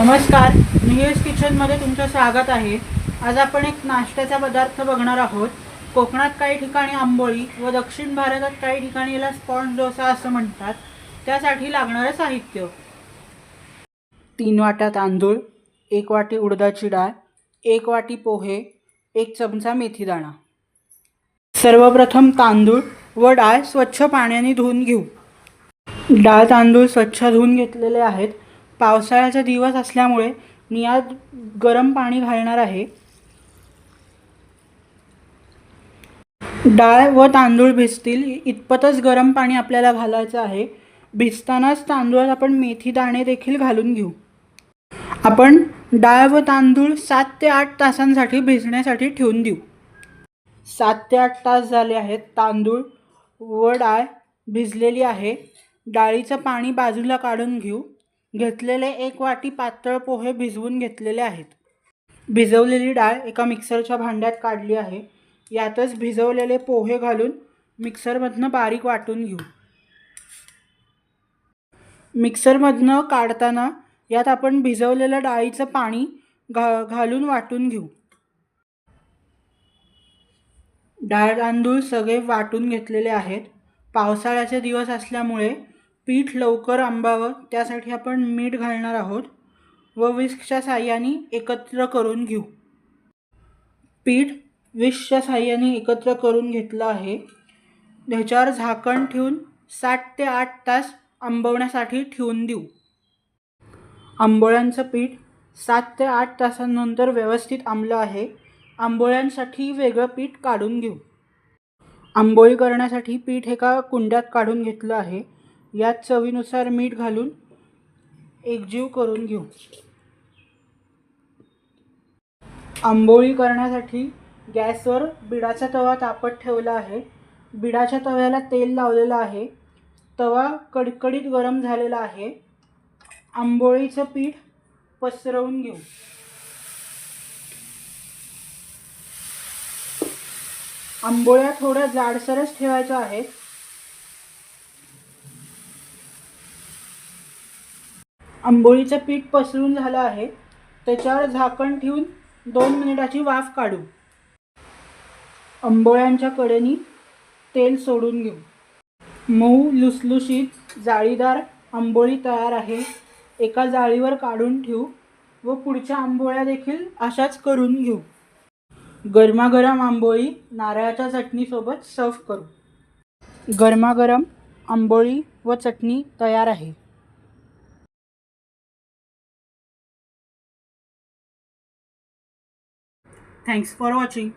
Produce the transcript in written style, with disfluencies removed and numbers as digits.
नमस्कार, मिहिर्स किचनमध्ये तुमचं स्वागत आहे। आज आपण एक नाश्त्याचा पदार्थ बघणार आहोत। कोकणात काही ठिकाणी आंबोळी व दक्षिण भारतात काही ठिकाणी याला स्पॉन्ज डोसा असं म्हणतात। त्यासाठी लागणारे साहित्य: 3 वाट्या तांदूळ, 1 वाटी उडदाची डाळ, 1 वाटी पोहे, 1 चमचा मेथी दाणा। सर्वप्रथम तांदूळ व डाळ स्वच्छ पाण्याने धुवून घेऊ। डाळ तांदूळ स्वच्छ धुवून घेतलेले आहेत। पावसाळ्याचा दिवस असल्यामुळे मी यात गरम पाणी घालणार आहे। डाळ व तांदूळ भिजतील इतपतच गरम पाणी आपल्याला घालायचं आहे। भिजतानाच तांदूळात आपण मेथी दाणे देखील घालून घेऊ। आपण डाळ व तांदूळ 7 ते 8 तासांसाठी भिजण्यासाठी ठेवून देऊ। 7 ते 8 तास झाले आहेत। तांदूळ व डाळ भिजलेली आहे। डाळीचं पाणी बाजूला काढून घेऊ। घेतलेले 1 वाटी पातळ पोहे भिजवून घेतलेले आहेत। भिजवलेली डाळ एका मिक्सरच्या भांड्यात काढली आहे। यातच भिजवलेले पोहे घालून मिक्सरमधनं बारीक वाटून घेऊ। मिक्सरमधनं काढताना यात आपण भिजवलेलं डाळीचं पाणी घालून वाटून घेऊ। डाळ तांदूळ सगळे वाटून घेतलेले आहेत। पावसाळ्याचे दिवस असल्यामुळे पीठ लवकर आंबावं त्यासाठी आपण मीठ घालणार आहोत व विस्कच्या साहाय्याने एकत्र करून घेऊ। पीठ विस्कच्या साहाय्याने एकत्र करून घेतलं आहे। ह्याच्यावर झाकण ठेवून 7 ते 8 तास आंबवण्यासाठी ठेवून देऊ। आंबोळ्यांचं पीठ 7 ते 8 तासांनंतर व्यवस्थित आंबलं आहे। आंबोळ्यांसाठी वेगळं पीठ काढून घेऊ। आंबोळी करण्यासाठी पीठ एका कुंड्यात काढून घेतलं आहे। यात चवीनुसार मीठ घालून एकजीव करून घेऊ। आंबोळी करण्यासाठी गॅसवर बिडाचा तवा तापत ठेवला आहे। बिडाच्या तव्याला तेल लावलेलं आहे। तवा कडकडीत गरम झालेला आहे। आंबोळीचं पीठ पसरवून घेऊ। आंबोळ्या थोड्या जाडसरच ठेवायच्या आहेत। आंबोळीचं पीठ पसरून झालं आहे। त्याच्यावर झाकण ठेवून 2 मिनिटाची वाफ काढू। आंबोळ्यांच्या कडेनी तेल सोडून घेऊ। मऊ लुसलुशीत जाळीदार आंबोळी तयार आहे। एका जाळीवर काढून ठेवू व पुढच्या आंबोळ्या देखील अशाच करून घेऊ। गरमागरम आंबोळी नारळाच्या चटणीसोबत सर्व करू। गरमागरम आंबोळी व चटणी तयार आहे। Thanks for watching.